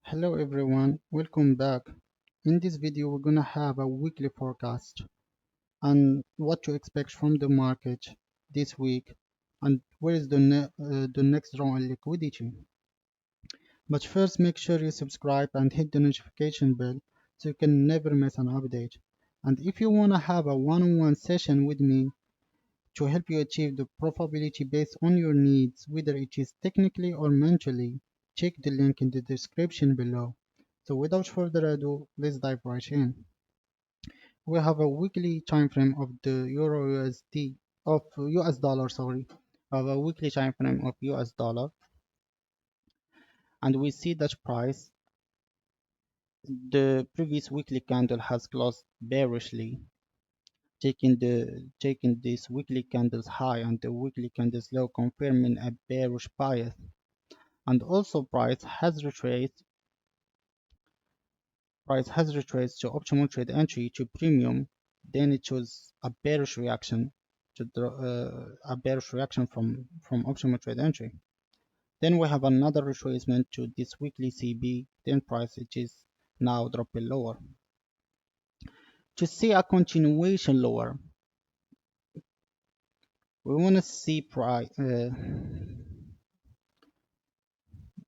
Hello everyone, welcome back. In this video we're gonna have a weekly forecast and what to expect from the market this week and where is the next round in liquidity. But first make sure you subscribe and hit the notification bell so you can never miss an update. And if you wanna have a one-on-one session with me to help you achieve the profitability based on your needs, whether it is technically or mentally, check the link in the description below. So without further ado, let's dive right in. We have a weekly time frame of the Euro USD of US dollar, sorry. We have a weekly time frame of US dollar, and we see that price. The previous weekly candle has closed bearishly, taking this weekly candle's high and the weekly candle's low, confirming a bearish bias. And also price has retraced to optimal trade entry to premium, then it shows a bearish reaction from optimal trade entry. Then we have another retracement to this weekly CB, then price it is now dropping lower. To see a continuation lower, we want to see price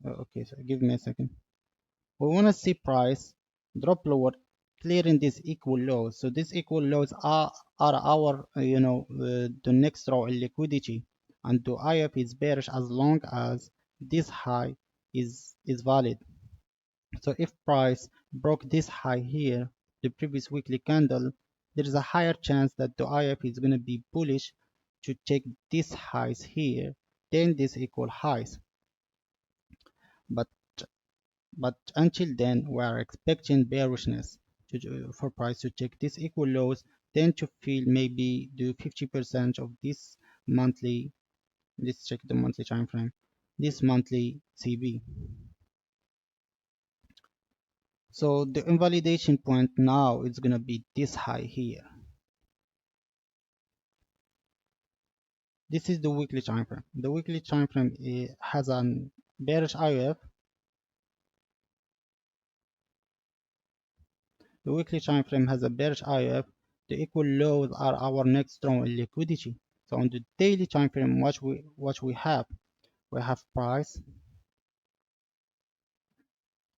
okay, so give me a second. We want to see price drop lower, clearing this equal lows. So these equal lows are our the next row in liquidity, and the IOF is bearish as long as this high is valid. So if price broke this high here, the previous weekly candle, there is a higher chance that the IOF is going to be bullish to take these highs here, then these equal highs. But until then, we are expecting bearishness for price to check these equal lows, then to fill maybe the 50% of this monthly. Let's check the monthly time frame. This monthly CB. So the invalidation point now is gonna be this high here. This is the weekly time frame. The weekly time frame has an bearish IOF. The weekly time frame has a bearish IOF. The equal lows are our next strong liquidity. So on the daily time frame, what we have price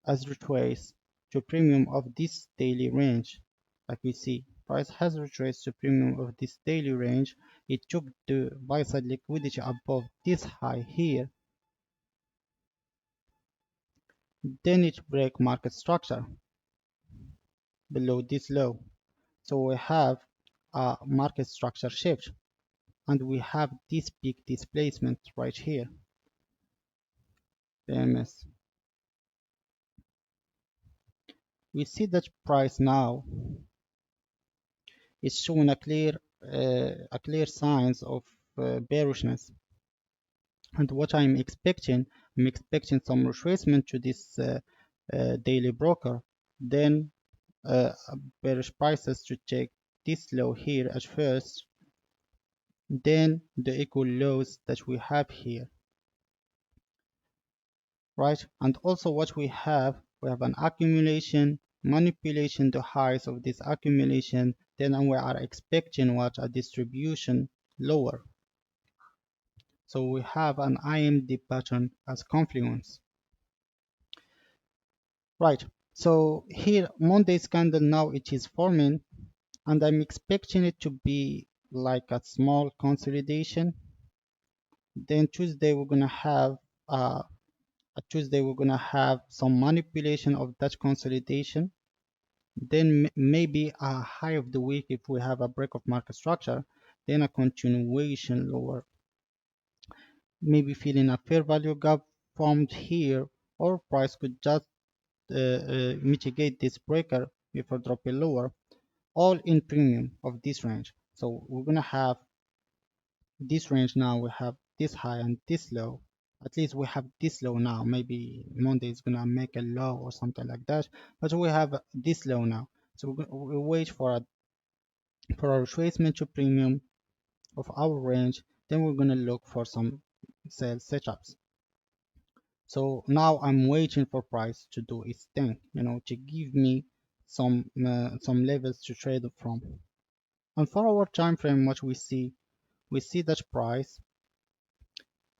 as retraced to premium of this daily range. Like we see, price has retraced to premium of this daily range. It took the buy side liquidity above this high here. Then it break market structure below this low. So we have a market structure shift, and we have this peak displacement right here, PMS. We see that price now is showing a clear signs of bearishness. And what I'm expecting some retracement to this daily broker, then bearish prices to check this low here at first, then the equal lows that we have here, right? And also what we have an accumulation, manipulation the highs of this accumulation, then we are expecting what a distribution lower. So we have an IMD pattern as confluence. Right, so here Monday's candle now it is forming, and I'm expecting it to be like a small consolidation. Then Tuesday we're gonna have some manipulation of that consolidation. Then maybe a high of the week if we have a break of market structure, then a continuation lower. Maybe feeling a fair value gap formed here, or price could just mitigate this breaker before dropping lower, all in premium of this range. So we're gonna have this range now. We have this high and this low. At least we have this low now. Maybe Monday is gonna make a low or something like that, but we have this low now. So we'll wait for a retracement to premium of our range. Then we're gonna look for some sell setups. So now I'm waiting for price to do its thing, to give me some levels to trade from. And for our time frame, what we see that price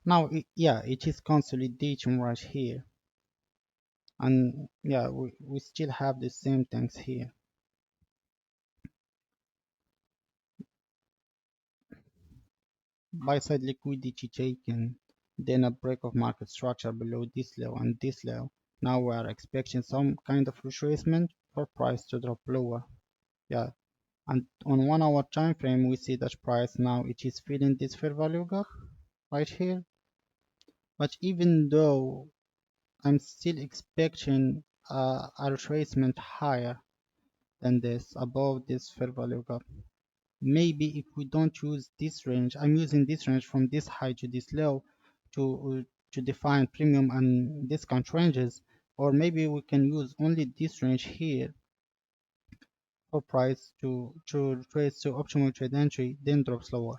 now, yeah, it is consolidating right here, and yeah, we still have the same things here. Buy side liquidity taken, then a break of market structure below this level and this level. Now we are expecting some kind of retracement for price to drop lower. Yeah, and on 1 hour time frame, we see that price now it is filling this fair value gap right here. But even though I'm still expecting a retracement higher than this, above this fair value gap. Maybe if we don't use this range, I'm using this range from this high to this low to define premium and discount ranges, or maybe we can use only this range here for price to trace to optimal trade entry, then drops lower.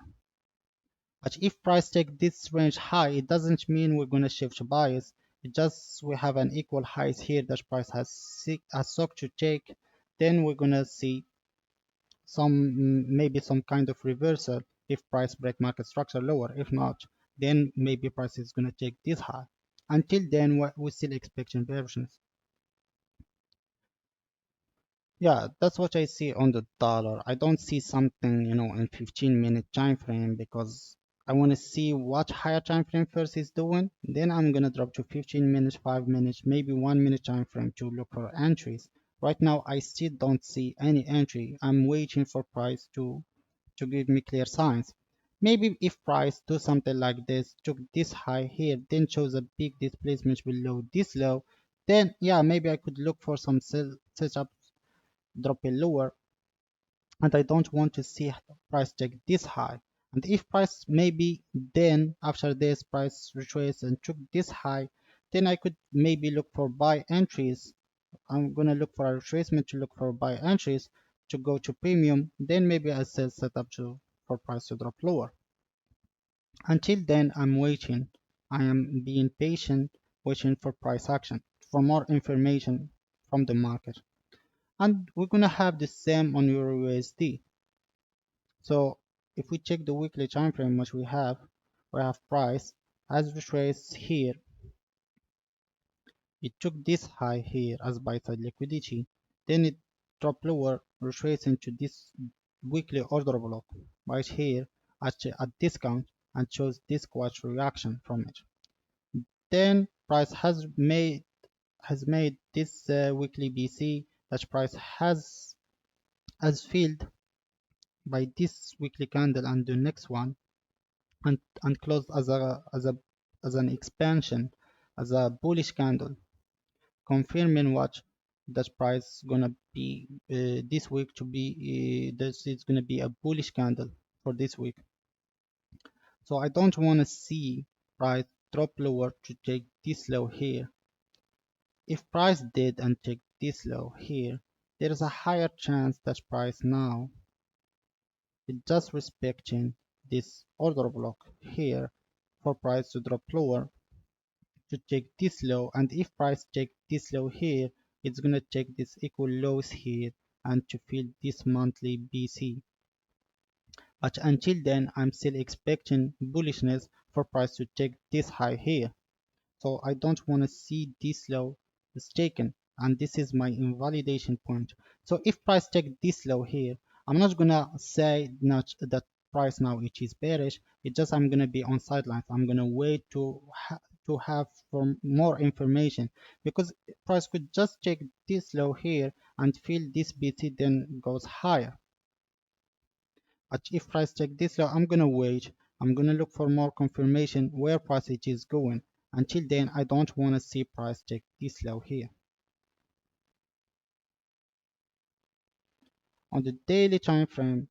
But if price take this range high, it doesn't mean we're gonna shift bias. It just we have an equal highs here that price has sought to take, then we're gonna see maybe some kind of reversal if price break market structure lower. If not, then maybe price is gonna take this high. Until then, we still expecting inversions. Yeah, that's what I see on the dollar. I don't see something, in 15-minute time frame because I want to see what higher time frame first is doing. Then I'm gonna drop to 15 minutes, 5 minutes, maybe 1 minute time frame to look for entries. Right now, I still don't see any entry. I'm waiting for price to give me clear signs. Maybe if price do something like this, took this high here, then shows a big displacement below this low, then yeah, maybe I could look for some setup dropping lower, and I don't want to see price check this high. And if price maybe then after this price retrace and took this high, then I could maybe look for buy entries. I'm gonna look for a retracement to look for buy entries to go to premium, then maybe I sell setup to for price to drop lower. Until then, I'm waiting. I am being patient, waiting for price action, for more information from the market. And we're gonna have the same on EURUSD. So if we check the weekly time frame, which we have price as retraced here. It took this high here as buy side liquidity, then it dropped lower, retracing to this weekly order block right here at a discount and shows this quatch reaction from it. Then price has made this weekly BC that price has filled by this weekly candle and the next one and closed as an expansion, as a bullish candle, confirming what that price gonna be this week to be this is gonna be a bullish candle for this week. So I don't want to see price drop lower to take this low here. If price did and take this low here, there is a higher chance that price now is just respecting this order block here for price to drop lower to take this low, and if price take this low here, it's gonna take this equal lows here and to fill this monthly BC. But until then, I'm still expecting bullishness for price to take this high here. So I don't want to see this low is taken, and this is my invalidation point. So if price take this low here, I'm not gonna say not that price now it is bearish. It's just I'm gonna be on sidelines. I'm gonna wait to have for more information because price could just take this low here and fill this BT then goes higher. But if price take this low, I'm gonna wait. I'm gonna look for more confirmation where price it is going. Until then, I don't want to see price take this low here. On the daily time frame,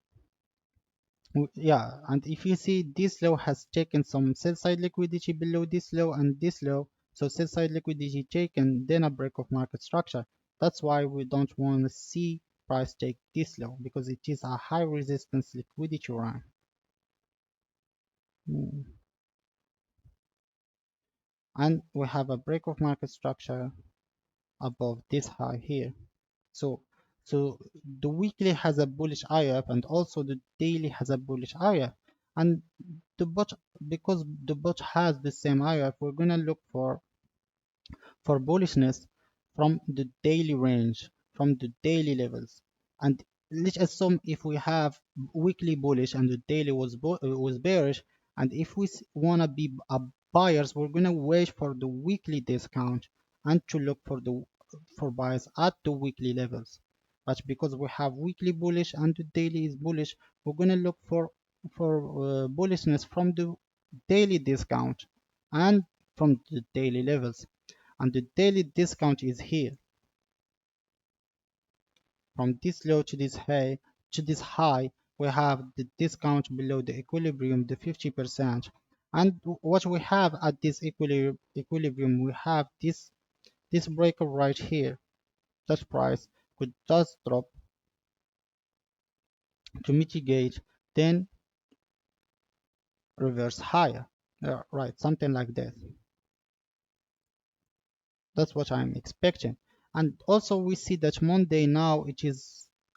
yeah, and if you see this low has taken some sell side liquidity below this low and this low, so sell side liquidity taken, then a break of market structure. That's why we don't want to see price take this low because it is a high resistance liquidity run. Mm. and we have a break of market structure above this high here. So the weekly has a bullish IOF and also the daily has a bullish IOF, and the bot, because the bot has the same IOF, we're gonna look for bullishness from the daily range, from the daily levels. And let's assume if we have weekly bullish and the daily was bearish, and if we want to be buyers, we're going to wait for the weekly discount and to look for buyers at the weekly levels. But because we have weekly bullish and the daily is bullish, we're going to look for bullishness from the daily discount and from the daily levels, and the daily discount is here. From this low to this high, we have the discount below the equilibrium, the 50%. And what we have at this equilibrium, we have this breaker right here. That price could just drop to mitigate, then reverse higher. Right, something like this. That's what I'm expecting. And also we see that Monday now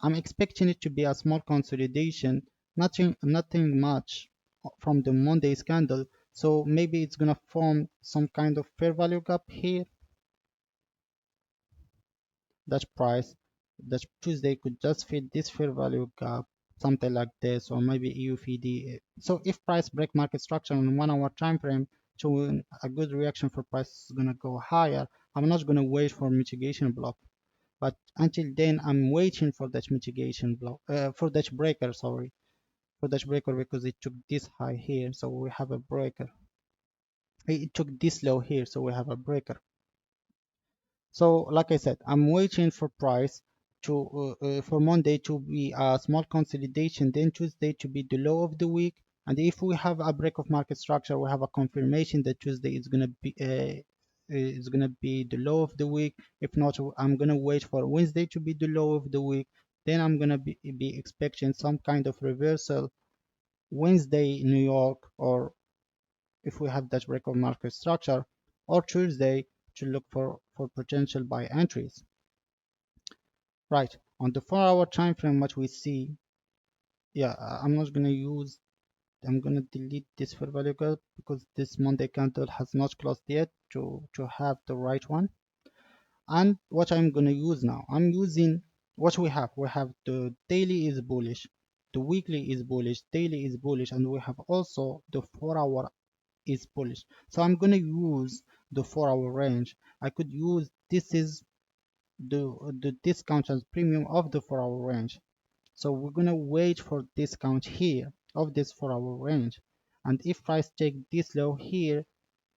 I'm expecting it to be a small consolidation, nothing much from the Monday candle. So maybe it's gonna form some kind of fair value gap here. That price, that Tuesday could just fit this fair value gap, something like this, or maybe EUFD. So if price break market structure on 1 hour time frame, showing a good reaction for price is gonna go higher, I'm not gonna wait for mitigation block. But until then, I'm waiting for that mitigation block, for that breaker, sorry, for that breaker, because it took this high here, so we have a breaker. It took this low here, so we have a breaker. So like I said, I'm waiting for price to for Monday to be a small consolidation, then Tuesday to be the low of the week. And if we have a break of market structure, we have a confirmation that Tuesday is gonna be the low of the week. If not, I'm gonna wait for Wednesday to be the low of the week. Then I'm gonna be expecting some kind of reversal Wednesday in New York, or if we have that break of market structure, or Tuesday to look for potential buy entries. Right, on the 4 hour time frame, what we see, yeah, I'm not gonna use, I'm gonna delete this fair value gap because this Monday candle has not closed yet to have the right one. And what I'm gonna use now, I'm using what we have. We have the daily is bullish, the weekly is bullish, daily is bullish, and we have also the 4 hour is bullish. So I'm gonna use the 4 hour range. I could use, this is the discount and premium of the 4 hour range. So we're gonna wait for discount here of this 4 hour range. And if price take this low here,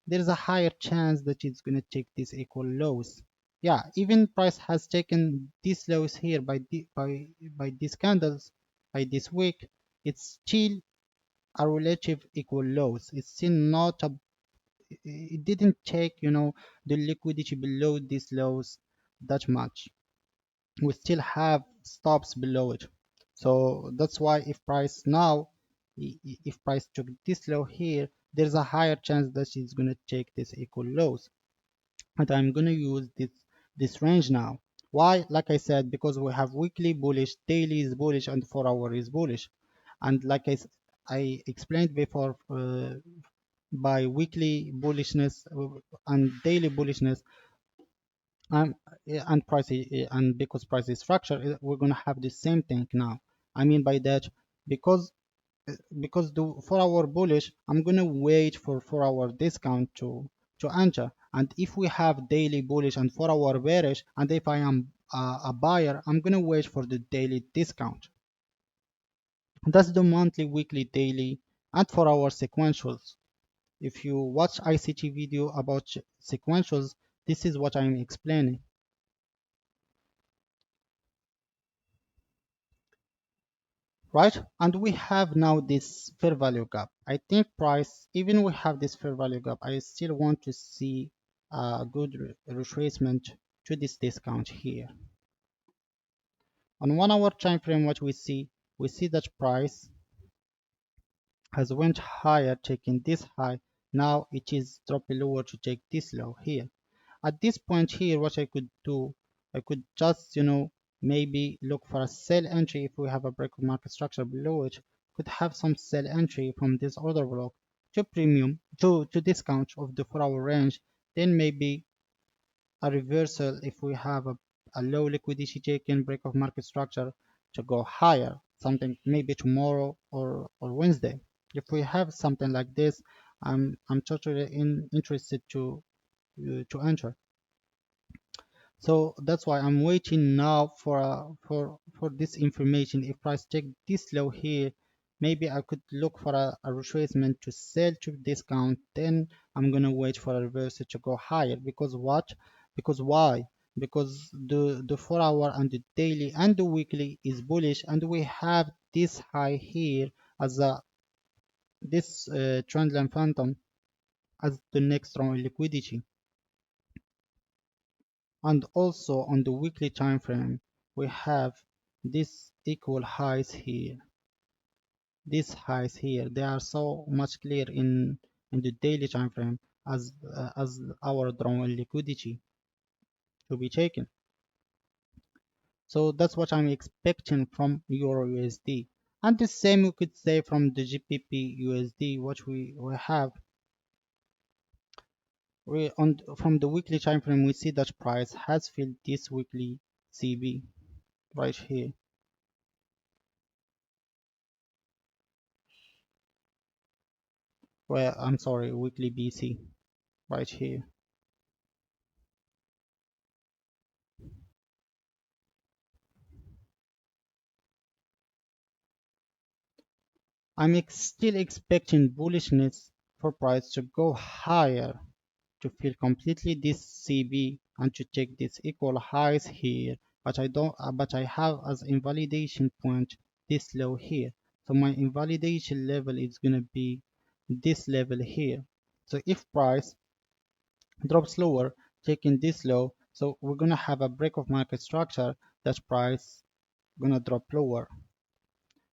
there's a higher chance that it's gonna take this equal lows. Yeah, even price has taken these lows here by these candles, by this week, it's still a relative equal lows. It's still not a, it didn't take, the liquidity below these lows that much. We still have stops below it. So that's why if price now, if price took this low here, there's a higher chance that it's going to take this equal lows. And I'm going to use this range now. Why? Like I said, because we have weekly bullish, daily is bullish, and 4 hour is bullish. And like I explained before, by weekly bullishness and daily bullishness, um, and price and because price is structured, we're going to have the same thing now. I mean by that, because because the 4 hour bullish, I'm going to wait for 4 hour discount to enter. And if we have daily bullish and 4 hour bearish, and if I am a buyer, I'm going to wait for the daily discount. That's the monthly, weekly, daily, and 4 hour sequentials. If you watch ICT video about sequentials, this is what I'm explaining. Right? And we have now this fair value gap. I think price, even we have this fair value gap, I still want to see a good retracement to this discount here. On 1 hour time frame, what we see that price has went higher, taking this high, now it is dropping lower to take this low here. At this point here, what I could do, I could just, maybe look for a sell entry. If we have a break of market structure below it, could have some sell entry from this order block to premium to discount of the 4-hour range. Then maybe a reversal if we have a low liquidity taken break of market structure to go higher, something maybe tomorrow or Wednesday. If we have something like this, I'm totally interested to enter. So that's why I'm waiting now for this information. If price take this low here, maybe I could look for a retracement to sell to discount. Then I'm gonna wait for a reversal to go higher. Because what? Because why? Because the 4-hour and the daily and the weekly is bullish, and we have this high here as a this trendline phantom as the next round liquidity. And also on the weekly time frame, we have these equal highs here. These highs here, they are so much clear in the daily time frame as our drawn liquidity to be taken. So that's what I'm expecting from EURUSD. And the same we could say from the GBPUSD, what we have. From the weekly time frame, we see that price has filled this weekly CB right here. Well, I'm sorry, weekly BC right here. Still expecting bullishness for price to go higher to fill completely this CB and to take these equal highs here, but I have as invalidation point this low here. So my invalidation level is gonna be this level here. So if price drops lower, taking this low, so we're gonna have a break of market structure that price gonna drop lower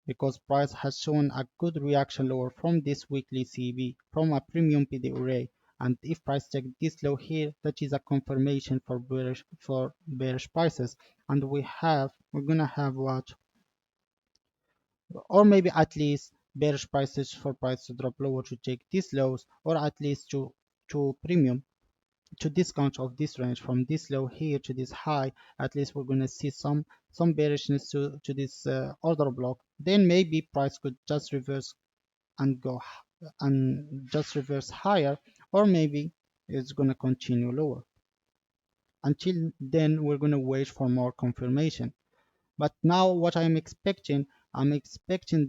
because price has shown a good reaction lower from this weekly CB from a premium PD array. And if price take this low here, that is a confirmation for bearish prices. And we're gonna have what, or maybe at least bearish prices for price to drop lower to take these lows, or at least to premium to discount of this range from this low here to this high. At least we're going to see some bearishness to this order block. Then maybe price could just reverse and go and just reverse higher, or maybe it's going to continue lower. Until then, we're going to wait for more confirmation. But now what I'm expecting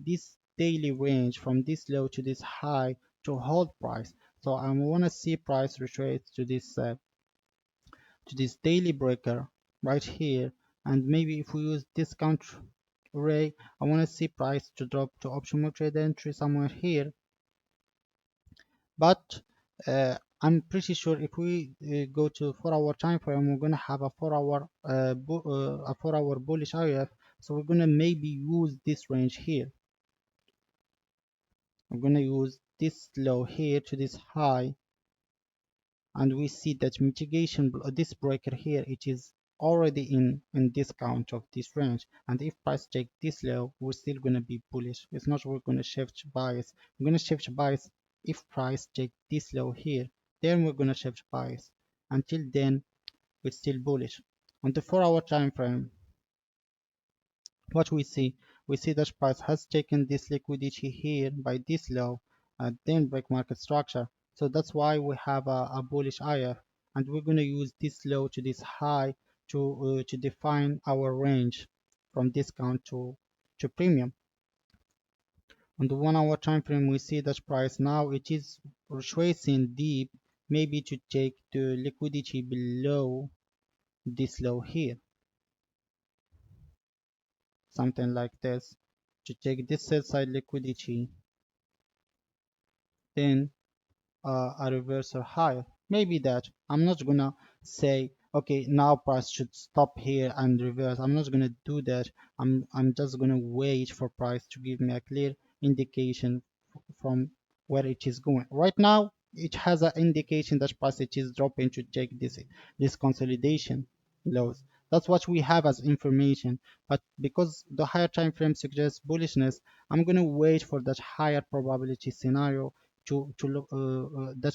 this daily range from this low to this high to hold price. So I want to see price retrace to this daily breaker right here. And maybe if we use discount array, I want to see price to drop to optional trade entry somewhere here. But I'm pretty sure if we go to 4-hour time frame, we're gonna have a 4-hour bullish IOF. So we're gonna maybe use this range here. We're gonna use this low here to this high, and we see that mitigation this breaker here, it is already in discount of this range. And if price take this low, we're still going to be bullish. It's not we're going to shift bias. We're going to shift bias if price take this low here, then we're going to shift bias. Until then, we're still bullish. On the 4-hour time frame, what we see that price has taken this liquidity here by this low and then break market structure. So that's why we have a bullish IF, and we're going to use this low to this high to define our range from discount to premium. On the 1-hour time frame, we see that price now it is retracing deep, maybe to take the liquidity below this low here, something like this, to take this sell side liquidity, then a reversal higher. Maybe that. I'm not gonna say okay now price should stop here and reverse. I'm not gonna do that. I'm just gonna wait for price to give me a clear indication from where it is going. Right now it has an indication that price is dropping to check this consolidation lows. That's what we have as information. But because the higher time frame suggests bullishness, I'm going to wait for that higher probability scenario to look that